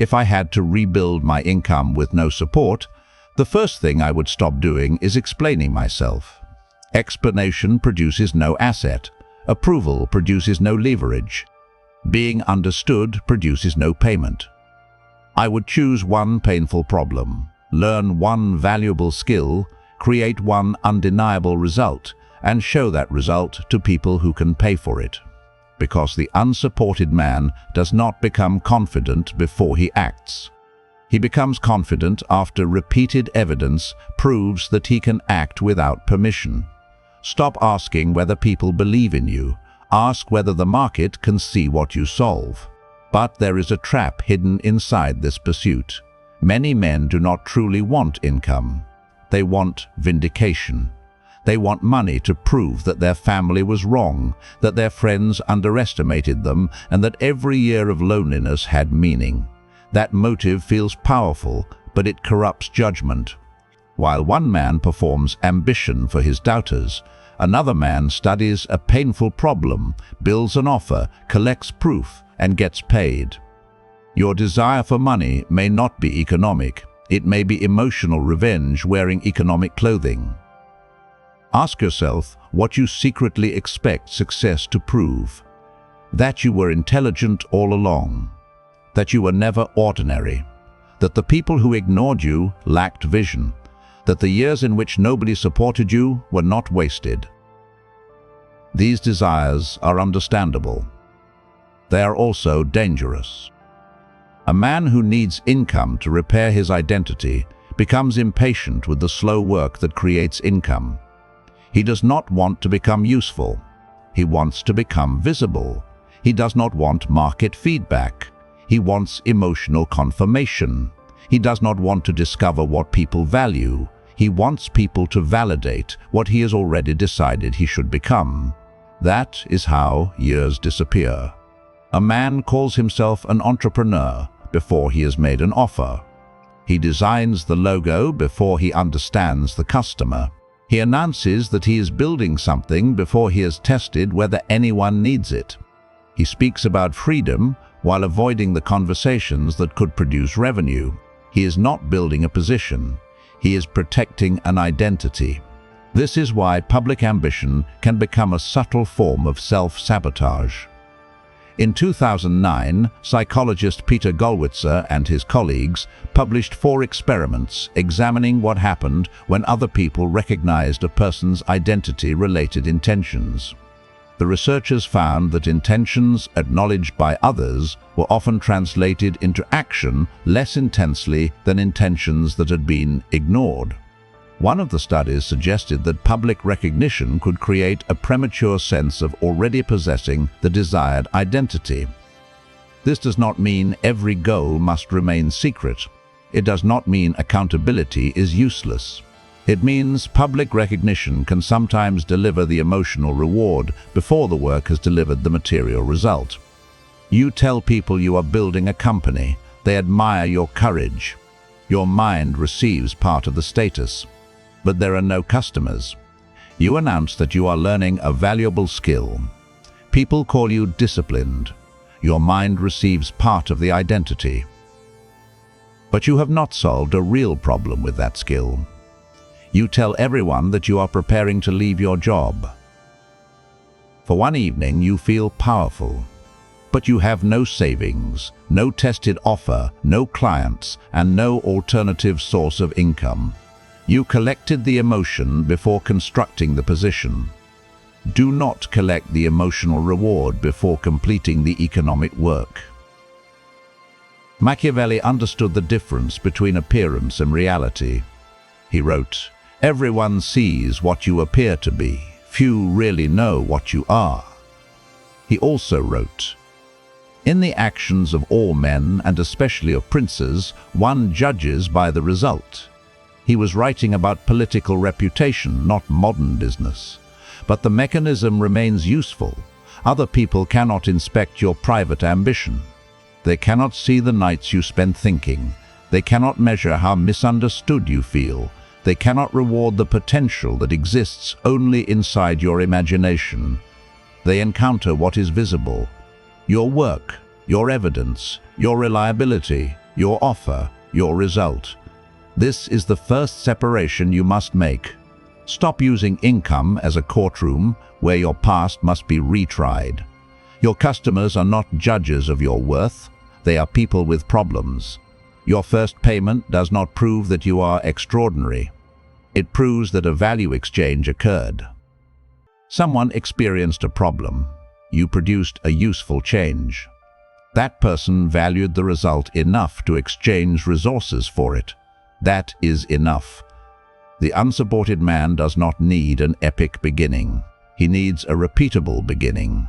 If I had to rebuild my income with no support, the first thing I would stop doing is explaining myself. Explanation produces no asset. Approval produces no leverage. Being understood produces no payment. I would choose one painful problem, learn one valuable skill, create one undeniable result, and show that result to people who can pay for it. Because the unsupported man does not become confident before he acts. He becomes confident after repeated evidence proves that he can act without permission. Stop asking whether people believe in you. Ask whether the market can see what you solve. But there is a trap hidden inside this pursuit. Many men do not truly want income. They want vindication. They want money to prove that their family was wrong, that their friends underestimated them, and that every year of loneliness had meaning. That motive feels powerful, but it corrupts judgment. While one man performs ambition for his doubters, another man studies a painful problem, builds an offer, collects proof, and gets paid. Your desire for money may not be economic. It may be emotional revenge wearing economic clothing. Ask yourself what you secretly expect success to prove. That you were intelligent all along. That you were never ordinary. That the people who ignored you lacked vision. That the years in which nobody supported you were not wasted. These desires are understandable. They are also dangerous. A man who needs income to repair his identity becomes impatient with the slow work that creates income. He does not want to become useful. He wants to become visible. He does not want market feedback. He wants emotional confirmation. He does not want to discover what people value. He wants people to validate what he has already decided he should become. That is how years disappear. A man calls himself an entrepreneur before he has made an offer. He designs the logo before he understands the customer. He announces that he is building something before he has tested whether anyone needs it. He speaks about freedom while avoiding the conversations that could produce revenue. He is not building a position. He is protecting an identity. This is why public ambition can become a subtle form of self-sabotage. In 2009, psychologist Peter Gollwitzer and his colleagues published 4 experiments examining what happened when other people recognized a person's identity-related intentions. The researchers found that intentions acknowledged by others were often translated into action less intensely than intentions that had been ignored. One of the studies suggested that public recognition could create a premature sense of already possessing the desired identity. This does not mean every goal must remain secret. It does not mean accountability is useless. It means public recognition can sometimes deliver the emotional reward before the work has delivered the material result. You tell people you are building a company. They admire your courage. Your mind receives part of the status. But there are no customers. You announce that you are learning a valuable skill. People call you disciplined. Your mind receives part of the identity. But you have not solved a real problem with that skill. You tell everyone that you are preparing to leave your job. For one evening you feel powerful, but you have no savings, no tested offer, no clients, and no alternative source of income. You collected the emotion before constructing the position. Do not collect the emotional reward before completing the economic work. Machiavelli understood the difference between appearance and reality. He wrote, "Everyone sees what you appear to be. Few really know what you are." He also wrote, "In the actions of all men, and especially of princes, one judges by the result." He was writing about political reputation, not modern business. But the mechanism remains useful. Other people cannot inspect your private ambition. They cannot see the nights you spend thinking. They cannot measure how misunderstood you feel. They cannot reward the potential that exists only inside your imagination. They encounter what is visible: your work, your evidence, your reliability, your offer, your result. This is the first separation you must make. Stop using income as a courtroom where your past must be retried. Your customers are not judges of your worth. They are people with problems. Your first payment does not prove that you are extraordinary. It proves that a value exchange occurred. Someone experienced a problem. You produced a useful change. That person valued the result enough to exchange resources for it. That is enough. The unsupported man does not need an epic beginning. He needs a repeatable beginning.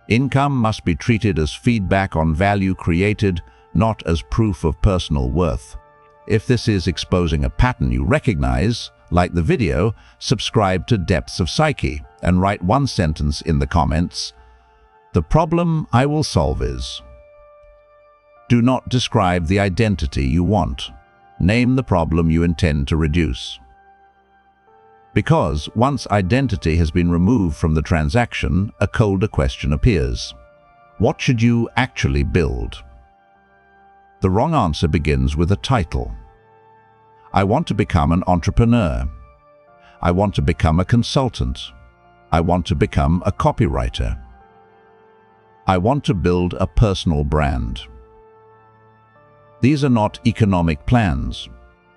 Income must be treated as feedback on value created, not as proof of personal worth. If this is exposing a pattern you recognize, like the video, subscribe to Depths of Psyche and write one sentence in the comments. The problem I will solve is. Do not describe the identity you want. Name the problem you intend to reduce. Because once identity has been removed from the transaction, a colder question appears. What should you actually build? The wrong answer begins with a title. I want to become an entrepreneur. I want to become a consultant. I want to become a copywriter. I want to build a personal brand. These are not economic plans.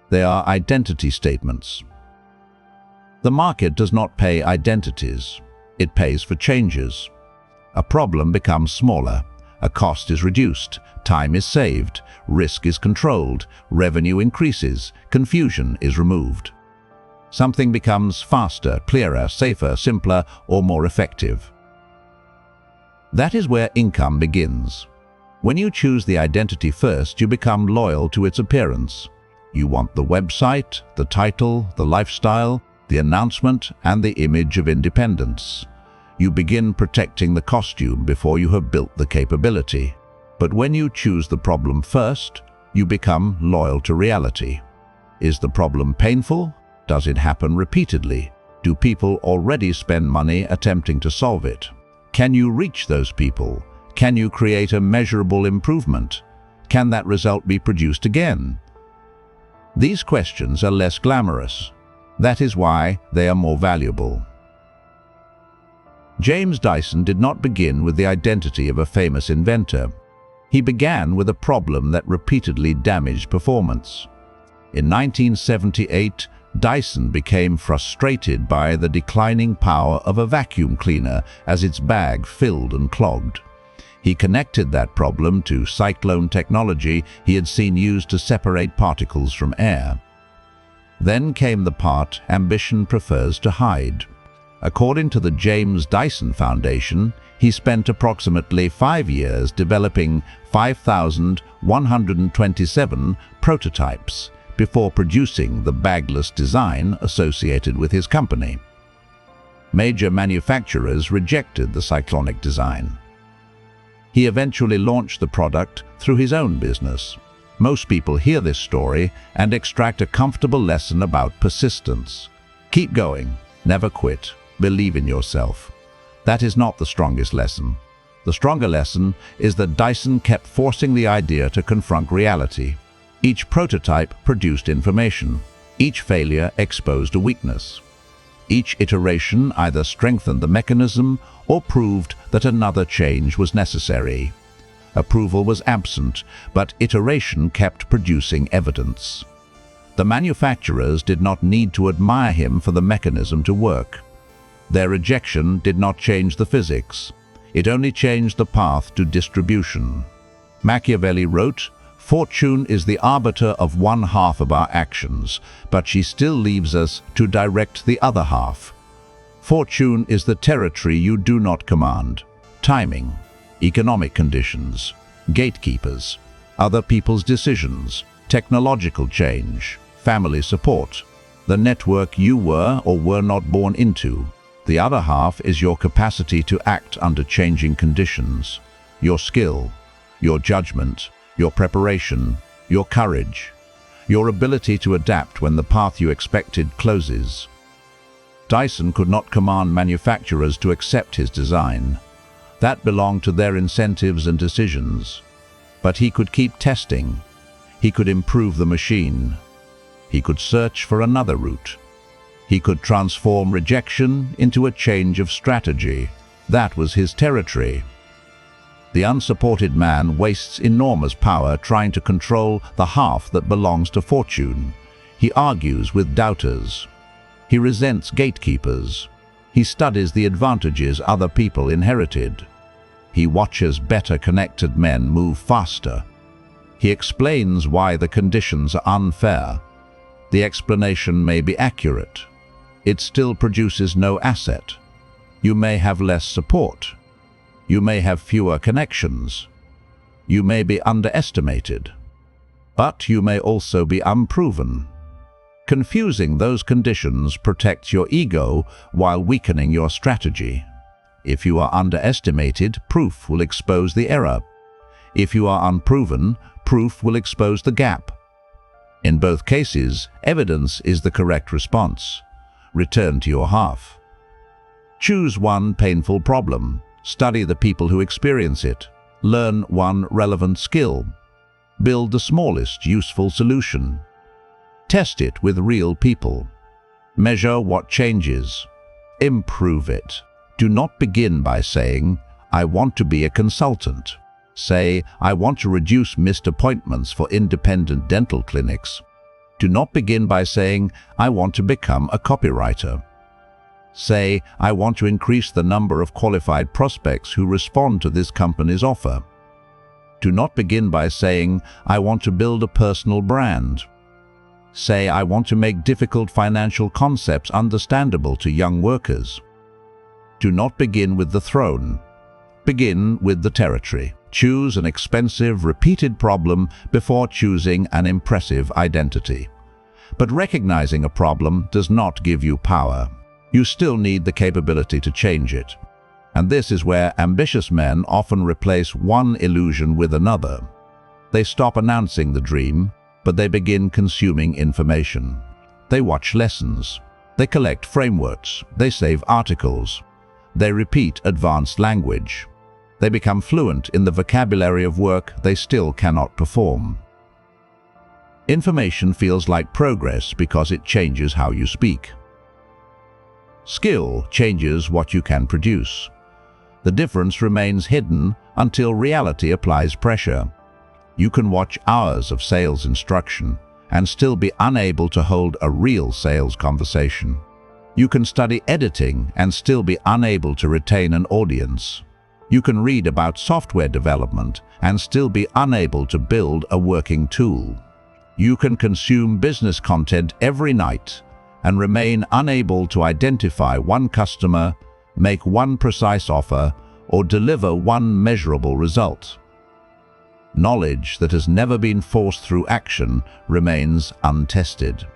They are identity statements. The market does not pay identities. It pays for changes. A problem becomes smaller. A cost is reduced. Time is saved. Risk is controlled. Revenue increases. Confusion is removed. Something becomes faster, clearer, safer, simpler, or more effective. That is where income begins. When you choose the identity first, you become loyal to its appearance. You want the website, the title, the lifestyle, the announcement, and the image of independence. You begin protecting the costume before you have built the capability. But when you choose the problem first, you become loyal to reality. Is the problem painful? Does it happen repeatedly? Do people already spend money attempting to solve it? Can you reach those people? Can you create a measurable improvement? Can that result be produced again? These questions are less glamorous. That is why they are more valuable. James Dyson did not begin with the identity of a famous inventor. He began with a problem that repeatedly damaged performance. In 1978, Dyson became frustrated by the declining power of a vacuum cleaner as its bag filled and clogged. He connected that problem to cyclone technology he had seen used to separate particles from air. Then came the part ambition prefers to hide. According to the James Dyson Foundation, he spent approximately 5 years developing 5,127 prototypes before producing the bagless design associated with his company. Major manufacturers rejected the cyclonic design. He eventually launched the product through his own business. Most people hear this story and extract a comfortable lesson about persistence. Keep going, never quit, believe in yourself. That is not the strongest lesson. The stronger lesson is that Dyson kept forcing the idea to confront reality. Each prototype produced information. Each failure exposed a weakness. Each iteration either strengthened the mechanism or proved that another change was necessary. Approval was absent, but iteration kept producing evidence. The manufacturers did not need to admire him for the mechanism to work. Their rejection did not change the physics. It only changed the path to distribution. Machiavelli wrote, "Fortune is the arbiter of one half of our actions, but she still leaves us to direct the other half. Fortune is the territory you do not command. Timing, economic conditions, gatekeepers, other people's decisions, technological change, family support, the network you were or were not born into. The other half is your capacity to act under changing conditions, your skill, your judgment, your preparation, your courage, your ability to adapt when the path you expected closes." Dyson could not command manufacturers to accept his design. That belonged to their incentives and decisions. But he could keep testing. He could improve the machine. He could search for another route. He could transform rejection into a change of strategy. That was his territory. The unsupported man wastes enormous power trying to control the half that belongs to fortune. He argues with doubters. He resents gatekeepers. He studies the advantages other people inherited. He watches better connected men move faster. He explains why the conditions are unfair. The explanation may be accurate. It still produces no asset. You may have less support. You may have fewer connections. You may be underestimated. But you may also be unproven. Confusing those conditions protects your ego while weakening your strategy. If you are underestimated, proof will expose the error. If you are unproven, proof will expose the gap. In both cases, evidence is the correct response. Return to your half. Choose one painful problem. Study the people who experience it. Learn one relevant skill. Build the smallest useful solution. Test it with real people. Measure what changes. Improve it. Do not begin by saying, "I want to be a consultant." Say, "I want to reduce missed appointments for independent dental clinics." Do not begin by saying, "I want to become a copywriter." Say, "I want to increase the number of qualified prospects who respond to this company's offer." Do not begin by saying, "I want to build a personal brand." Say, "I want to make difficult financial concepts understandable to young workers." Do not begin with the throne. Begin with the territory. Choose an expensive, repeated problem before choosing an impressive identity. But recognizing a problem does not give you power. You still need the capability to change it. And this is where ambitious men often replace one illusion with another. They stop announcing the dream, but they begin consuming information. They watch lessons. They collect frameworks. They save articles. They repeat advanced language. They become fluent in the vocabulary of work they still cannot perform. Information feels like progress because it changes how you speak. Skill changes what you can produce. The difference remains hidden until reality applies pressure. You can watch hours of sales instruction and still be unable to hold a real sales conversation. You can study editing and still be unable to retain an audience. You can read about software development and still be unable to build a working tool. You can consume business content every night and remain unable to identify one customer, make one precise offer, or deliver one measurable result. Knowledge that has never been forced through action remains untested.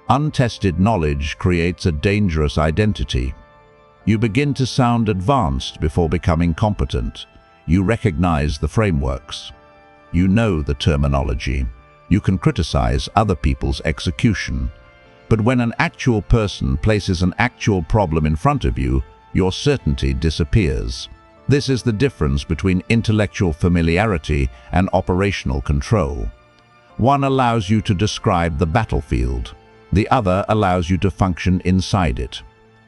Untested knowledge creates a dangerous identity. You begin to sound advanced before becoming competent. You recognize the frameworks. You know the terminology. You can criticize other people's execution. But when an actual person places an actual problem in front of you, your certainty disappears. This is the difference between intellectual familiarity and operational control. One allows you to describe the battlefield. The other allows you to function inside it.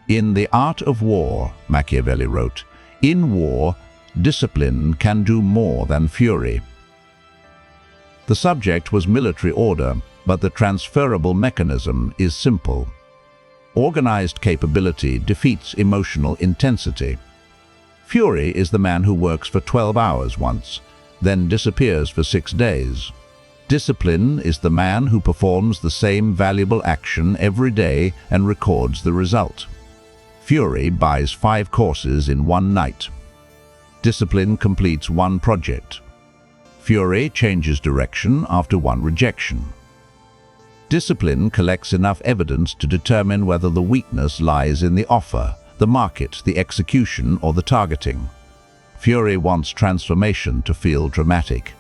In The Art of War, Machiavelli wrote, "In war, discipline can do more than fury." The subject was military order, but the transferable mechanism is simple. Organized capability defeats emotional intensity. Fury is the man who works for 12 hours once, then disappears for 6 days. Discipline is the man who performs the same valuable action every day and records the result. Fury buys 5 courses in one night. Discipline completes one project. Fury changes direction after one rejection. Discipline collects enough evidence to determine whether the weakness lies in the offer, the market, the execution, or the targeting. Fury wants transformation to feel dramatic.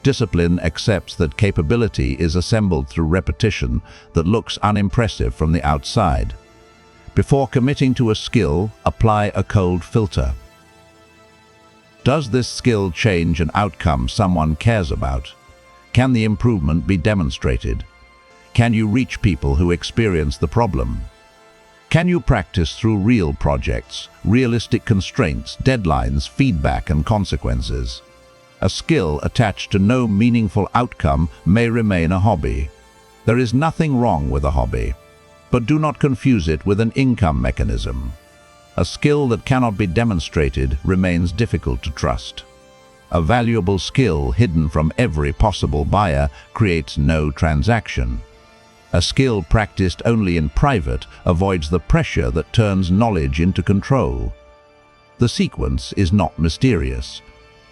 Discipline accepts that capability is assembled through repetition that looks unimpressive from the outside. Before committing to a skill, apply a cold filter. Does this skill change an outcome someone cares about? Can the improvement be demonstrated? Can you reach people who experience the problem? Can you practice through real projects, realistic constraints, deadlines, feedback, and consequences? A skill attached to no meaningful outcome may remain a hobby. There is nothing wrong with a hobby, but do not confuse it with an income mechanism. A skill that cannot be demonstrated remains difficult to trust. A valuable skill hidden from every possible buyer creates no transaction. A skill practiced only in private avoids the pressure that turns knowledge into control. The sequence is not mysterious.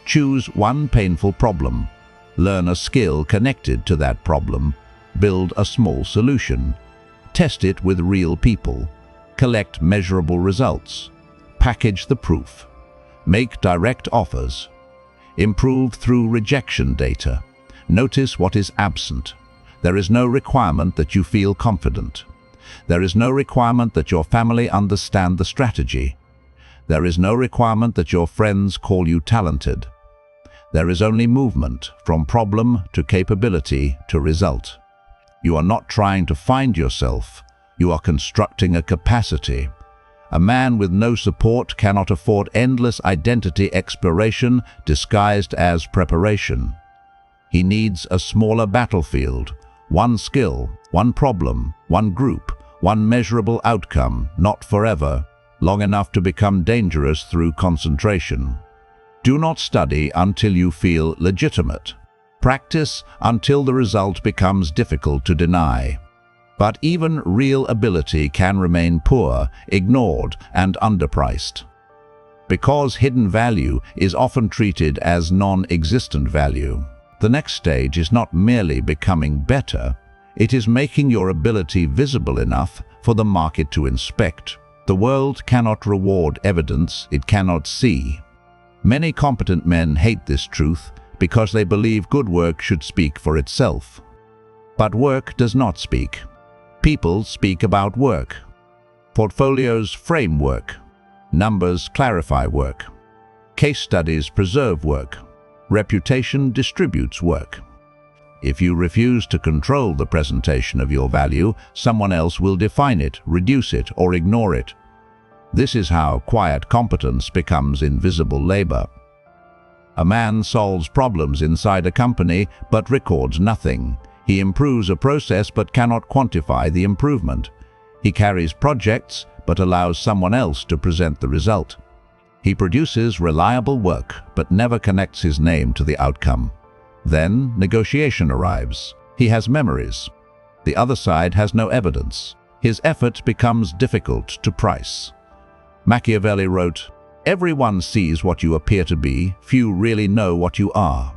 Choose one painful problem. Learn a skill connected to that problem. Build a small solution. Test it with real people. Collect measurable results. Package the proof. Make direct offers. Improve through rejection data. Notice what is absent. There is no requirement that you feel confident. There is no requirement that your family understand the strategy. There is no requirement that your friends call you talented. There is only movement from problem to capability to result. You are not trying to find yourself. You are constructing a capacity. A man with no support cannot afford endless identity exploration disguised as preparation. He needs a smaller battlefield. One skill, one problem, one group, one measurable outcome, not forever, long enough to become dangerous through concentration. Do not study until you feel legitimate. Practice until the result becomes difficult to deny. But even real ability can remain poor, ignored, and underpriced. Because hidden value is often treated as non-existent value. The next stage is not merely becoming better, it is making your ability visible enough for the market to inspect. The world cannot reward evidence it cannot see. Many competent men hate this truth because they believe good work should speak for itself. But work does not speak. People speak about work. Portfolios frame work. Numbers clarify work. Case studies preserve work. Reputation distributes work. If you refuse to control the presentation of your value, someone else will define it, reduce it, or ignore it. This is how quiet competence becomes invisible labor. A man solves problems inside a company but records nothing. He improves a process but cannot quantify the improvement. He carries projects but allows someone else to present the result. He produces reliable work but never connects his name to the outcome. Then negotiation arrives. He has memories. The other side has no evidence. His effort becomes difficult to price. Machiavelli wrote, "Everyone sees what you appear to be, few really know what you are."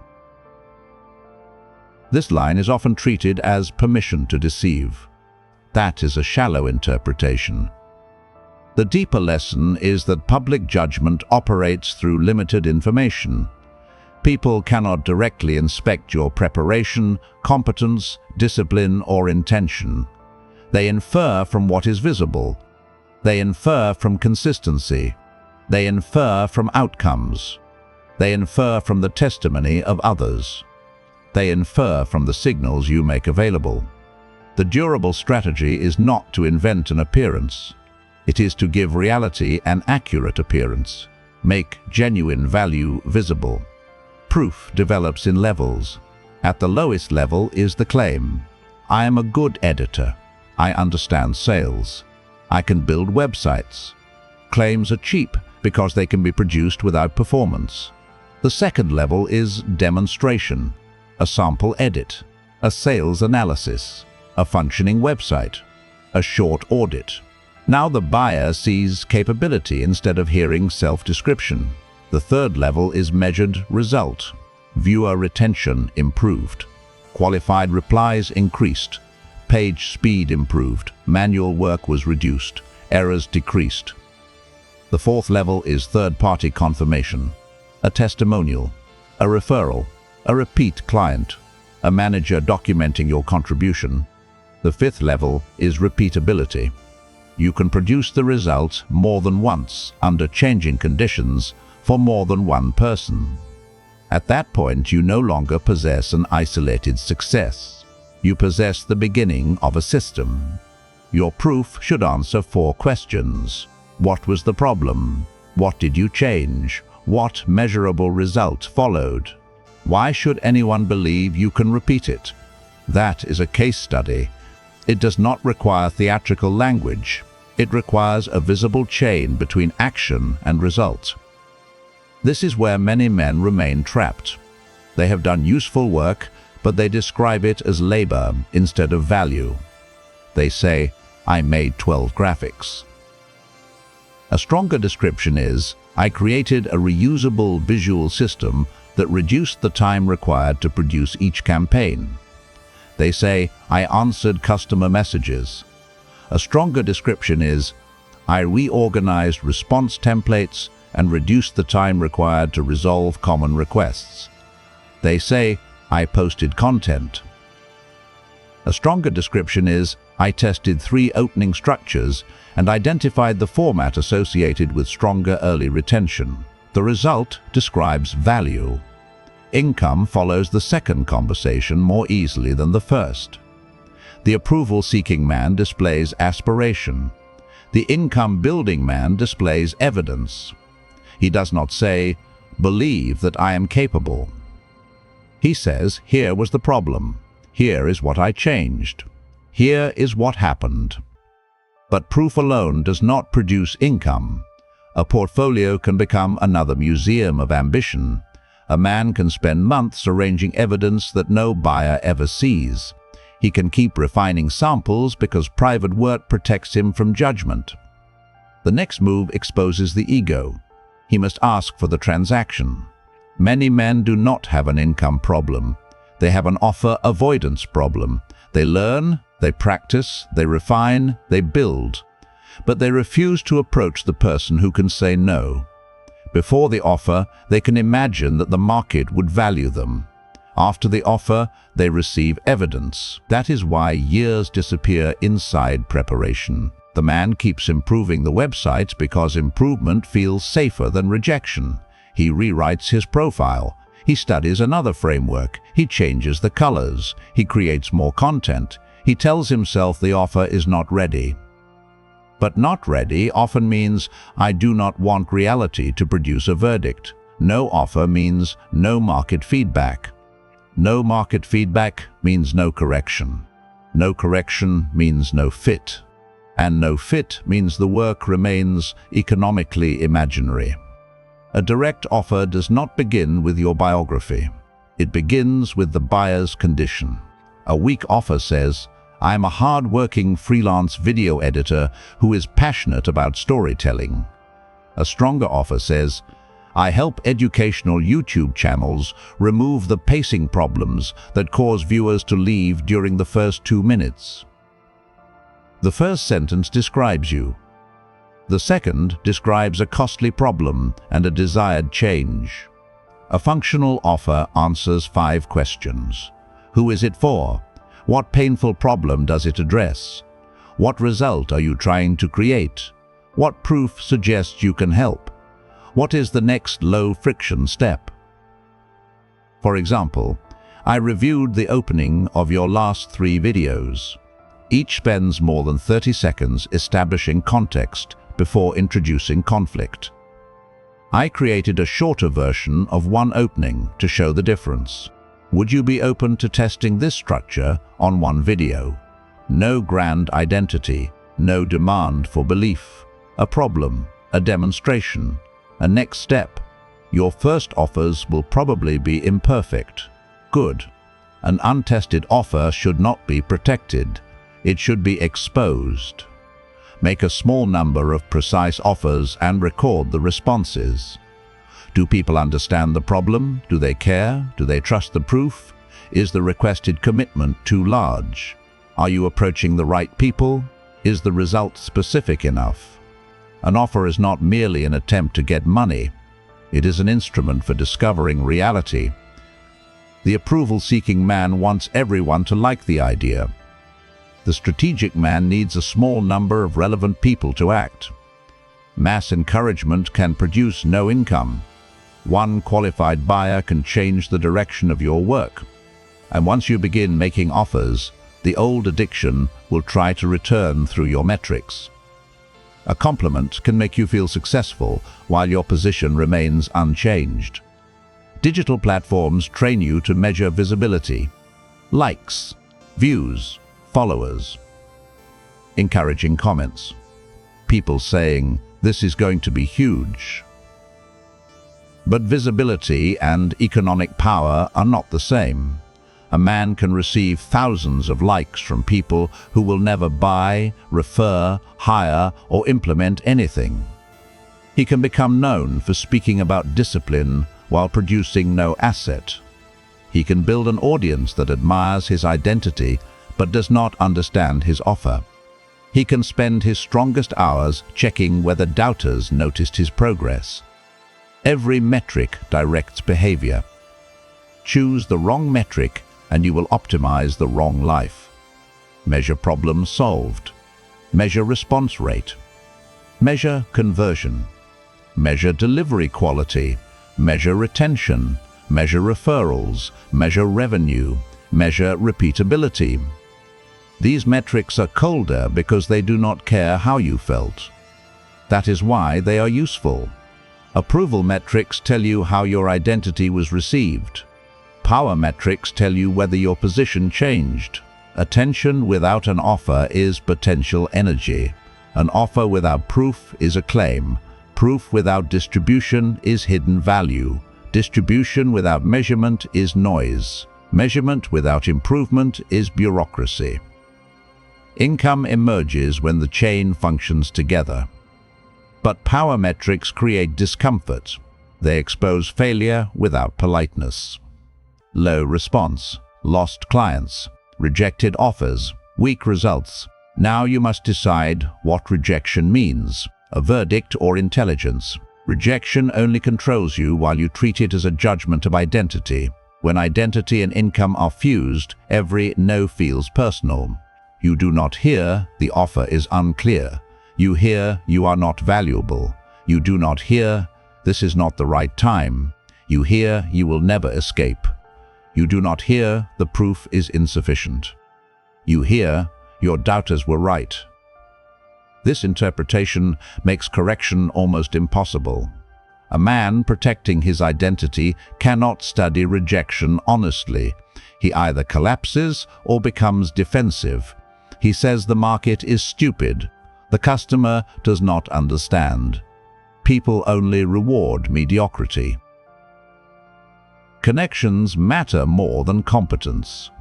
This line is often treated as permission to deceive. That is a shallow interpretation. The deeper lesson is that public judgment operates through limited information. People cannot directly inspect your preparation, competence, discipline, or intention. They infer from what is visible. They infer from consistency. They infer from outcomes. They infer from the testimony of others. They infer from the signals you make available. The durable strategy is not to invent an appearance. It is to give reality an accurate appearance. Make genuine value visible. Proof develops in levels. At the lowest level is the claim. I am a good editor. I understand sales. I can build websites. Claims are cheap because they can be produced without performance. The second level is demonstration. A sample edit. A sales analysis. A functioning website. A short audit. Now the buyer sees capability instead of hearing self-description. The third level is measured result. Viewer retention improved. Qualified replies increased. Page speed improved. Manual work was reduced. Errors decreased. The fourth level is third-party confirmation. A testimonial. A referral. A repeat client. A manager documenting your contribution. The fifth level is repeatability. You can produce the result more than once under changing conditions for more than one person. At that point, you no longer possess an isolated success. You possess the beginning of a system. Your proof should answer 4 questions. What was the problem? What did you change? What measurable result followed? Why should anyone believe you can repeat it? That is a case study. It does not require theatrical language. It requires a visible chain between action and result. This is where many men remain trapped. They have done useful work, but they describe it as labor instead of value. They say, "I made 12 graphics." A stronger description is, "I created a reusable visual system that reduced the time required to produce each campaign." They say, "I answered customer messages." A stronger description is, "I reorganized response templates and reduced the time required to resolve common requests." They say, "I posted content." A stronger description is, "I tested 3 opening structures and identified the format associated with stronger early retention." The result describes value. Income follows the second conversation more easily than the first. The approval-seeking man displays aspiration. The income-building man displays evidence. He does not say, "Believe that I am capable." He says, "Here was the problem. Here is what I changed. Here is what happened." But proof alone does not produce income. A portfolio can become another museum of ambition. A man can spend months arranging evidence that no buyer ever sees. He can keep refining samples because private work protects him from judgment. The next move exposes the ego. He must ask for the transaction. Many men do not have an income problem. They have an offer avoidance problem. They learn, they practice, they refine, they build. But they refuse to approach the person who can say no. Before the offer, they can imagine that the market would value them. After the offer, they receive evidence. That is why years disappear inside preparation. The man keeps improving the website because improvement feels safer than rejection. He rewrites his profile. He studies another framework. He changes the colors. He creates more content. He tells himself the offer is not ready. But not ready often means, "I do not want reality to produce a verdict." No offer means no market feedback. No market feedback means no correction. No correction means no fit. And no fit means the work remains economically imaginary. A direct offer does not begin with your biography. It begins with the buyer's condition. A weak offer says, "I am a hard-working freelance video editor who is passionate about storytelling." A stronger offer says, "I help educational YouTube channels remove the pacing problems that cause viewers to leave during the first 2 minutes." The first sentence describes you. The second describes a costly problem and a desired change. A functional offer answers 5 questions. Who is it for? What painful problem does it address? What result are you trying to create? What proof suggests you can help? What is the next low-friction step? For example, I reviewed the opening of your last 3 videos. Each spends more than 30 seconds establishing context before introducing conflict. I created a shorter version of one opening to show the difference. Would you be open to testing this structure on one video? No grand identity, no demand for belief. A problem, a demonstration, a next step. Your first offers will probably be imperfect. Good. An untested offer should not be protected. It should be exposed. Make a small number of precise offers and record the responses. Do people understand the problem? Do they care? Do they trust the proof? Is the requested commitment too large? Are you approaching the right people? Is the result specific enough? An offer is not merely an attempt to get money. It is an instrument for discovering reality. The approval-seeking man wants everyone to like the idea. The strategic man needs a small number of relevant people to act. Mass encouragement can produce no income. One qualified buyer can change the direction of your work. And once you begin making offers, the old addiction will try to return through your metrics. A compliment can make you feel successful while your position remains unchanged. Digital platforms train you to measure visibility, likes, views, followers, encouraging comments, people saying, "This is going to be huge." But visibility and economic power are not the same. A man can receive thousands of likes from people who will never buy, refer, hire, or implement anything. He can become known for speaking about discipline while producing no asset. He can build an audience that admires his identity but does not understand his offer. He can spend his strongest hours checking whether doubters noticed his progress. Every metric directs behavior. Choose the wrong metric and you will optimize the wrong life. Measure problems solved. Measure response rate. Measure conversion. Measure delivery quality. Measure retention. Measure referrals. Measure revenue. Measure repeatability. These metrics are colder because they do not care how you felt. That is why they are useful. Approval metrics tell you how your identity was received. Power metrics tell you whether your position changed. Attention without an offer is potential energy. An offer without proof is a claim. Proof without distribution is hidden value. Distribution without measurement is noise. Measurement without improvement is bureaucracy. Income emerges when the chain functions together. But power metrics create discomfort. They expose failure without politeness. Low response, lost clients, rejected offers, weak results. Now you must decide what rejection means, a verdict or intelligence. Rejection only controls you while you treat it as a judgment of identity. When identity and income are fused, every no feels personal. You do not hear, the offer is unclear. You hear, you are not valuable. You do not hear, this is not the right time. You hear, you will never escape. You do not hear, the proof is insufficient. You hear, your doubters were right. This interpretation makes correction almost impossible. A man protecting his identity cannot study rejection honestly. He either collapses or becomes defensive. He says the market is stupid. The customer does not understand. People only reward mediocrity. Connections matter more than competence.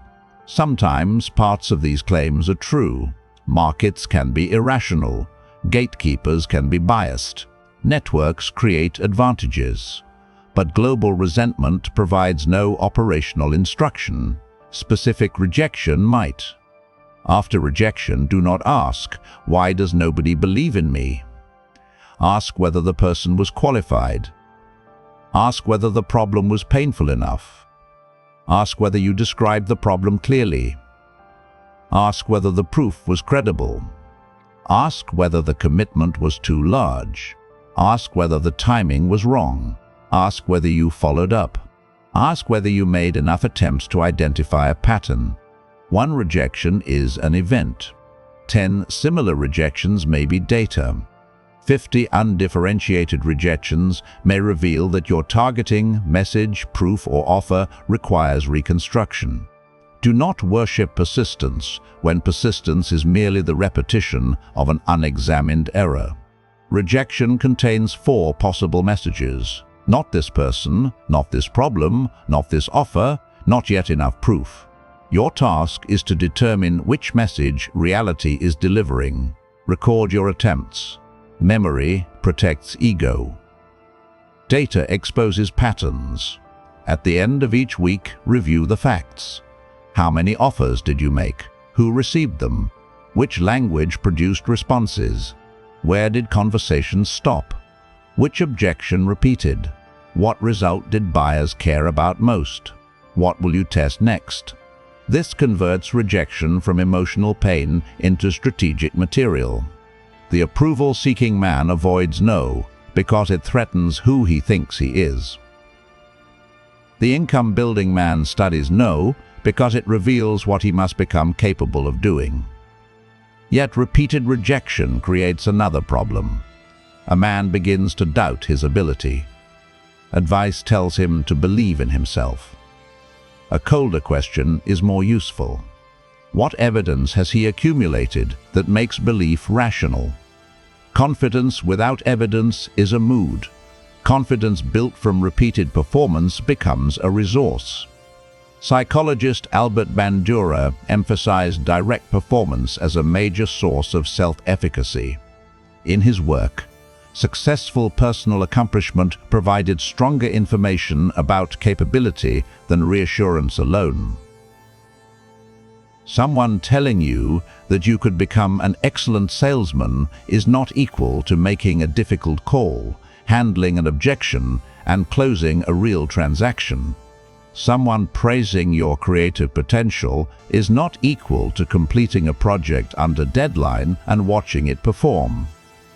Sometimes parts of these claims are true. Markets can be irrational. Gatekeepers can be biased. Networks create advantages. But global resentment provides no operational instruction. Specific rejection might. After rejection, do not ask, "Why does nobody believe in me?" Ask whether the person was qualified. Ask whether the problem was painful enough. Ask whether you described the problem clearly. Ask whether the proof was credible. Ask whether the commitment was too large. Ask whether the timing was wrong. Ask whether you followed up. Ask whether you made enough attempts to identify a pattern. One rejection is an event. 10 similar rejections may be data. 50 undifferentiated rejections may reveal that your targeting, message, proof, or offer requires reconstruction. Do not worship persistence when persistence is merely the repetition of an unexamined error. Rejection contains 4 possible messages. Not this person, not this problem, not this offer, not yet enough proof. Your task is to determine which message reality is delivering. Record your attempts. Memory protects ego. Data exposes patterns. At the end of each week, review the facts. How many offers did you make? Who received them? Which language produced responses? Where did conversations stop? Which objection repeated? What result did buyers care about most? What will you test next? This converts rejection from emotional pain into strategic material. The approval-seeking man avoids no because it threatens who he thinks he is. The income-building man studies no because it reveals what he must become capable of doing. Yet repeated rejection creates another problem. A man begins to doubt his ability. Advice tells him to believe in himself. A colder question is more useful. What evidence has he accumulated that makes belief rational? Confidence without evidence is a mood. Confidence built from repeated performance becomes a resource. Psychologist Albert Bandura emphasized direct performance as a major source of self-efficacy. In his work, successful personal accomplishment provided stronger information about capability than reassurance alone. Someone telling you that you could become an excellent salesman is not equal to making a difficult call, handling an objection, and closing a real transaction. Someone praising your creative potential is not equal to completing a project under deadline and watching it perform.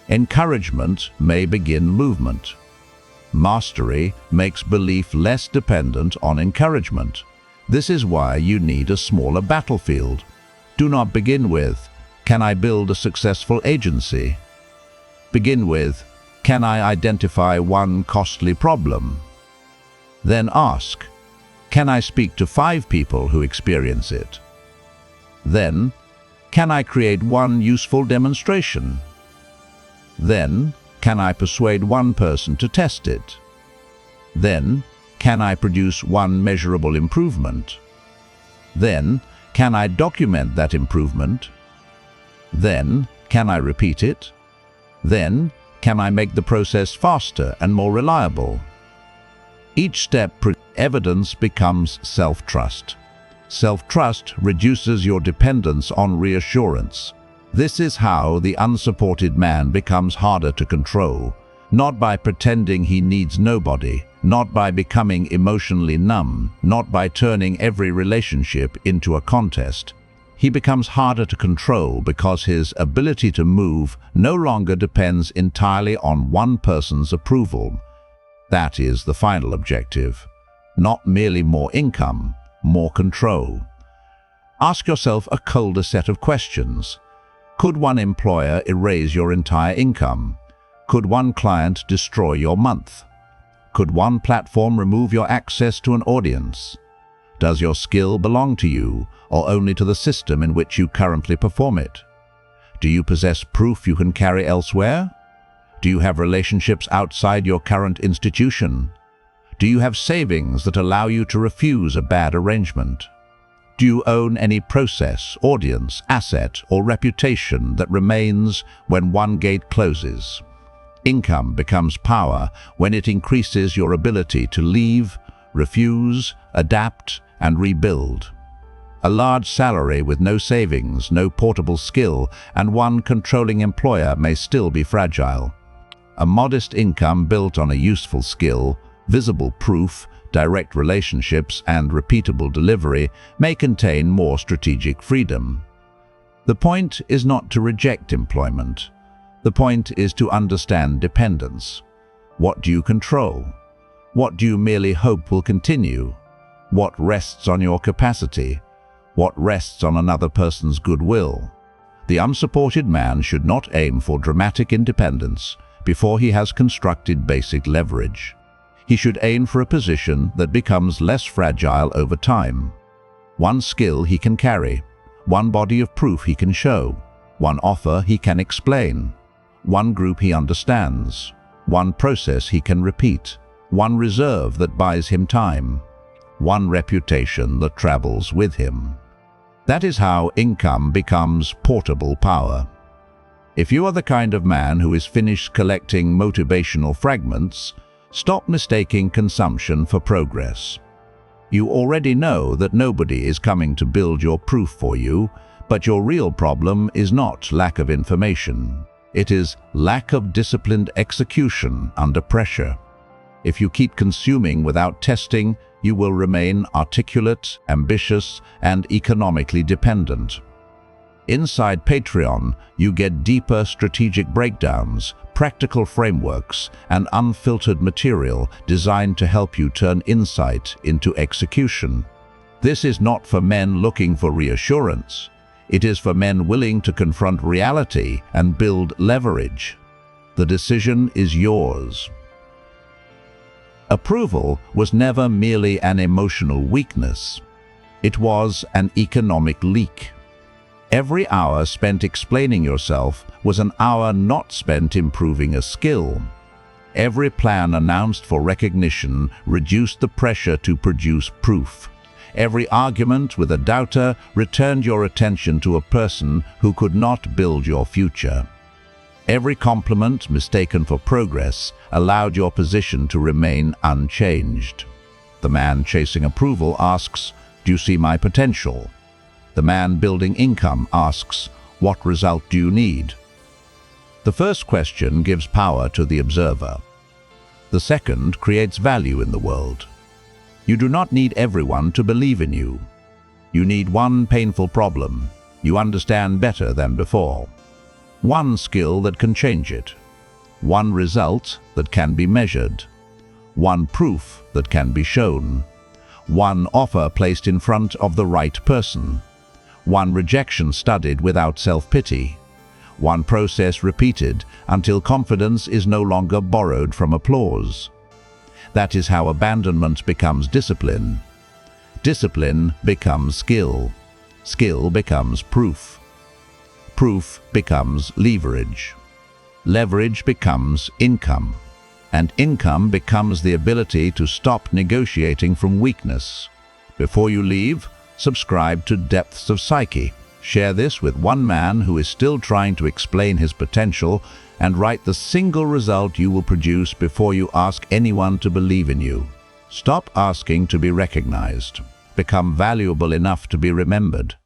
Encouragement may begin movement. Mastery makes belief less dependent on encouragement. This is why you need a smaller battlefield. Do not begin with, "Can I build a successful agency?" Begin with, "Can I identify one costly problem?" Then ask, "Can I speak to 5 people who experience it?" Then, "Can I create one useful demonstration?" Then, "Can I persuade one person to test it?" Then, "Can I produce one measurable improvement?" Then, "Can I document that improvement?" Then, "Can I repeat it?" Then, "Can I make the process faster and more reliable?" Each step evidence becomes self-trust. Self-trust reduces your dependence on reassurance. This is how the unsupported man becomes harder to control, not by pretending he needs nobody, not by becoming emotionally numb, not by turning every relationship into a contest. He becomes harder to control because his ability to move no longer depends entirely on one person's approval. That is the final objective. Not merely more income, more control. Ask yourself a colder set of questions. Could one employer erase your entire income? Could one client destroy your month? Could one platform remove your access to an audience? Does your skill belong to you, or only to the system in which you currently perform it? Do you possess proof you can carry elsewhere? Do you have relationships outside your current institution? Do you have savings that allow you to refuse a bad arrangement? Do you own any process, audience, asset, or reputation that remains when one gate closes? Income becomes power when it increases your ability to leave, refuse, adapt, and rebuild. A large salary with no savings, no portable skill, and one controlling employer may still be fragile. A modest income built on a useful skill, visible proof, direct relationships, and repeatable delivery may contain more strategic freedom. The point is not to reject employment. The point is to understand dependence. What do you control? What do you merely hope will continue? What rests on your capacity? What rests on another person's goodwill? The unsupported man should not aim for dramatic independence before he has constructed basic leverage. He should aim for a position that becomes less fragile over time. One skill he can carry, one body of proof he can show, one offer he can explain, one group he understands, one process he can repeat, one reserve that buys him time, one reputation that travels with him. That is how income becomes portable power. If you are the kind of man who is finished collecting motivational fragments, stop mistaking consumption for progress. You already know that nobody is coming to build your proof for you, but your real problem is not lack of information. It is lack of disciplined execution under pressure. If you keep consuming without testing, you will remain articulate, ambitious, and economically dependent. Inside Patreon, you get deeper strategic breakdowns, practical frameworks, and unfiltered material designed to help you turn insight into execution. This is not for men looking for reassurance. It is for men willing to confront reality and build leverage. The decision is yours. Approval was never merely an emotional weakness. It was an economic leak. Every hour spent explaining yourself was an hour not spent improving a skill. Every plan announced for recognition reduced the pressure to produce proof. Every argument with a doubter returned your attention to a person who could not build your future. Every compliment mistaken for progress allowed your position to remain unchanged. The man chasing approval asks, "Do you see my potential?" The man building income asks, "What result do you need?" The first question gives power to the observer. The second creates value in the world. You do not need everyone to believe in you. You need one painful problem you understand better than before. One skill that can change it. One result that can be measured. One proof that can be shown. One offer placed in front of the right person. One rejection studied without self-pity. One process repeated until confidence is no longer borrowed from applause. That is how abandonment becomes discipline. Discipline becomes skill. Skill becomes proof. Proof becomes leverage. Leverage becomes income. And income becomes the ability to stop negotiating from weakness. Before you leave, subscribe to Depths of Psyche. Share this with one man who is still trying to explain his potential, and write the single result you will produce before you ask anyone to believe in you. Stop asking to be recognized. Become valuable enough to be remembered.